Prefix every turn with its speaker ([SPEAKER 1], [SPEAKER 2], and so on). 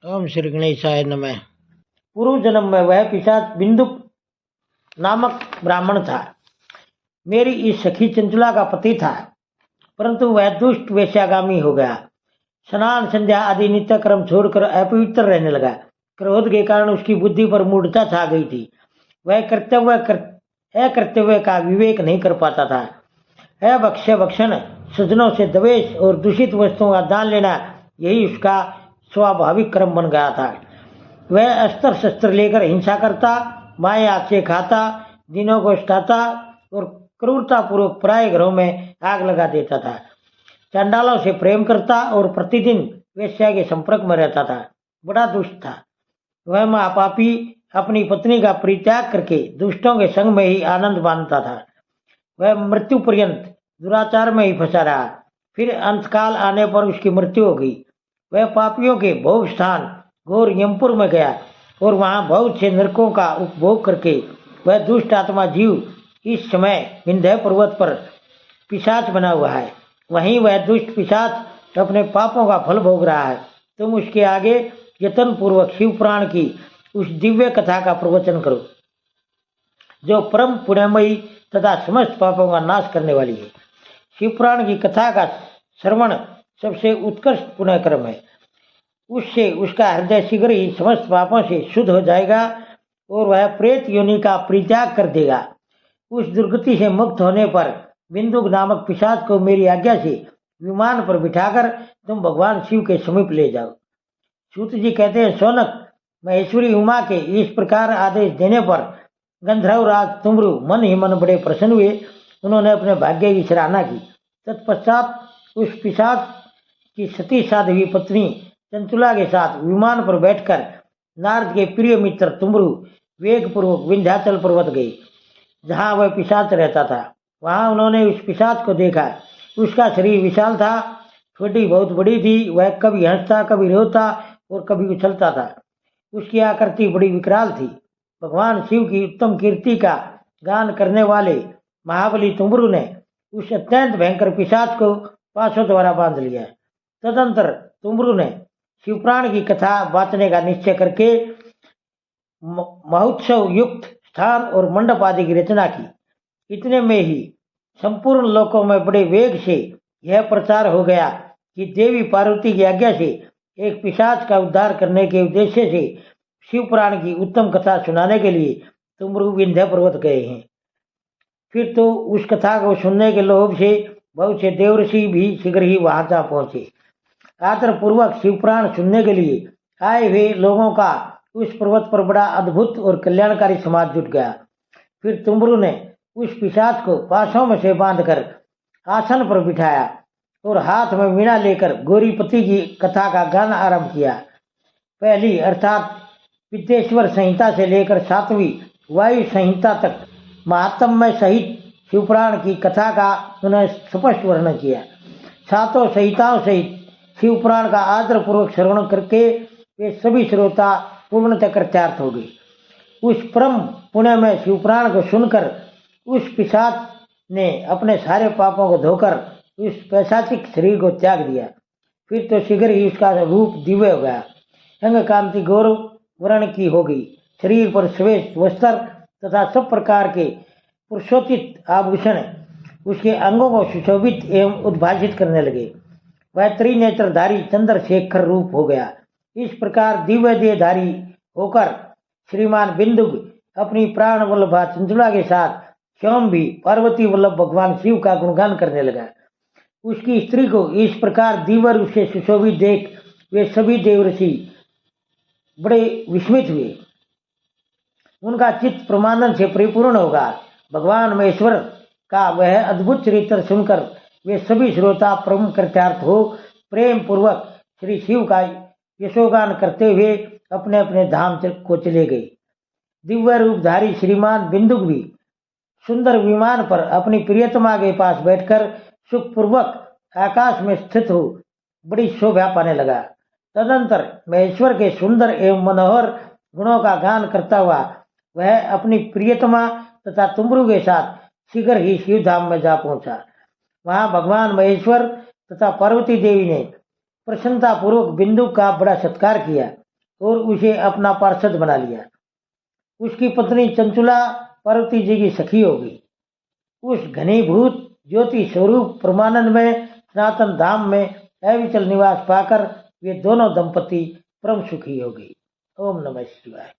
[SPEAKER 1] ओम श्री गणेशाय नमः। पूर्व जन्म में वह पिशाच बिंदुक नामक ब्राह्मण था। मेरी इस सखी चंचला का पति था, परंतु वह दुष्ट वेश्यागामी हो गया। स्नान संध्या आदि नित्य कर्म छोड़कर अपवित्र रहने लगा। क्रोध के कारण उसकी बुद्धि पर मूढ़ता छा गई थी। वह अकर्तव्य का विवेक नहीं कर पाता था। अभक्ष्य भक्षण, सज्जनों से द्वेष और दूषित वस्तुओं का दान लेना, यही उसका स्वाभाविक क्रम बन गया था। वह अस्त्र शस्त्र लेकर हिंसा करता, माया से खाता, दिनों को सताता और क्रूरतापूर्वक पराये घरों में आग लगा देता था। चंडालों से प्रेम करता और प्रतिदिन वेश्या के संपर्क में रहता था। बड़ा दुष्ट था। वह महापापी अपनी पत्नी का परित्याग करके दुष्टों के संग में ही आनंद मानता था। वह मृत्यु पर्यंत दुराचार में ही फंसा रहा। फिर अंतकाल आने पर उसकी मृत्यु हो गई। वह पापियों के भोग स्थान घोर यमपुर में गया और वहां बहुत से नरकों का उपभोग करके वह दुष्ट आत्मा जीव इस समय विंध्य पर्वत पर पिशाच बना हुआ है। वहीं वह दुष्ट पिशाच अपने पापों का फल भोग रहा है। तुम उसके आगे यत्न पूर्वक शिव पुराण की उस दिव्य कथा का प्रवचन करो, जो परम पुण्यमयी तथा समस्त पापों का नाश करने वाली है। शिव पुराण की कथा का श्रवण सबसे उत्कृष्ट पुण्य कर्म है। उससे उसका हृदय शीघ्र ही समस्त पापों से शुद्ध हो जाएगा और वह प्रेत योनि का परित्याग कर देगा। उस दुर्गति से मुक्त होने पर बिंदुक नामक पिशाच को मेरी आज्ञा से विमान पर बिठाकर तुम भगवान शिव के समीप ले जाओ। सूत जी कहते हैं, सोनक, महेश्वरी उमा के इस प्रकार आदेश देने पर गंधर्वराज तुमरु मन ही मन बड़े प्रसन्न हुए। उन्होंने अपने भाग्य की सराहना की। तत्पश्चात उस पिशाच की सती साध्वी पत्नी चंचुला के साथ विमान पर बैठकर नारद के प्रिय मित्र तुमरु वेग पूर्वक विंध्याचल पर्वत गए, जहां वह पिशाच रहता था। वहां उन्होंने उस पिशाच को देखा। उसका शरीर विशाल था, ठोडी बहुत बड़ी थी। वह कभी हंसता, कभी रोता और कभी उछलता था। उसकी आकृति बड़ी विकराल थी। भगवान शिव की उत्तम कीर्ति का गान करने वाले महाबली तुमरु ने उस अत्यंत भयंकर पिशाच को पाशों द्वारा बांध लिया। तदंतर तुमरु ने शिवपुराण की कथा वाचने का निश्चय करके महोत्सव युक्त स्थान और मंडप आदि की रचना की। इतने में ही संपूर्ण लोकों में बड़े वेग से यह प्रचार हो गया कि देवी पार्वती की आज्ञा से एक पिशाच का उद्धार करने के उद्देश्य से शिव पुराण की उत्तम कथा सुनाने के लिए तुमरु विंध्य पर्वत गए हैं। फिर तो उस कथा को सुनने के लोभ से बहुत से देवऋषि भी शीघ्र ही वहां जा पहुंचे। आदर पूर्वक शिवपुराण सुनने के लिए आए हुए लोगों का उस पर्वत पर बड़ा अद्भुत और कल्याणकारी समाज जुट गया। फिर तुमरु ने उस पिशाच को पाशों में से बांधकर आसन पर बिठाया और हाथ में वीणा लेकर गौरीपति की कथा का गान आरंभ किया। पहली अर्थात विद्येश्वर संहिता से लेकर 7वीं वायु संहिता तक महात्म्य सहित शिवपुराण की कथा का उन्होंने स्पष्ट वर्णन किया। 7 संहिताओं सहित शिवपुराण का आदर पूर्वक श्रवण करके वे सभी श्रोता पूर्णतः कृतार्थ हो गए। उस परम पुण्य में शिवपुराण को सुनकर उस पिशाच ने अपने सारे पापों को धोकर उस पैशाचिक शरीर को त्याग दिया। फिर तो शीघ्र ही उसका रूप दिव्य हो गया। अंग कांति गौरव वर्ण की हो गई। शरीर पर श्वेत वस्त्र तथा सब प्रकार के पुरुषोचित आभूषण उसके अंगों को सुशोभित एवं उद्भाषित करने लगे। वह त्रिनेत्रधारी चंद्रशेखर रूप हो गया। इस प्रकार दिव्य देहधारी होकर श्रीमान बिंदुक अपनी प्राण वल्लभा चंचुला के साथ स्वयं भी पार्वती वल्लभ भगवान शिव का गुणगान करने लगा। उसकी स्त्री को इस प्रकार दिव्य रूप से सुशोभित देख वे सभी देवऋषि बड़े विस्मित हुए। उनका चित्त प्रमानंद से परिपूर्ण होगा। भगवान महेश्वर का वह अद्भुत चरित्र सुनकर वे सभी श्रोता परम कृतार्थ हो प्रेम पूर्वक श्री शिव का यशोगान करते हुए अपने अपने धाम को चले गए। दिव्य रूपधारी श्रीमान बिंदुक भी सुंदर विमान पर अपनी प्रियतमा के पास बैठकर सुखपूर्वक आकाश में स्थित हो बड़ी शोभा पाने लगा। तदंतर महेश्वर के सुंदर एवं मनोहर गुणों का गान करता हुआ वह अपनी प्रियतमा तथा तुमरु के साथ शीघ्र ही शिवधाम में जा पहुंचा। वहां भगवान महेश्वर तथा पार्वती देवी ने प्रसन्नता पूर्वक बिंदु का बड़ा सत्कार किया और उसे अपना पार्षद बना लिया। उसकी पत्नी चंचुला पार्वती जी की सखी हो गई। उस घनीभूत ज्योति स्वरूप परमानंद में सनातन धाम में अविचल निवास पाकर वे दोनों दंपति परम सुखी हो गई। ओम नमः शिवाय।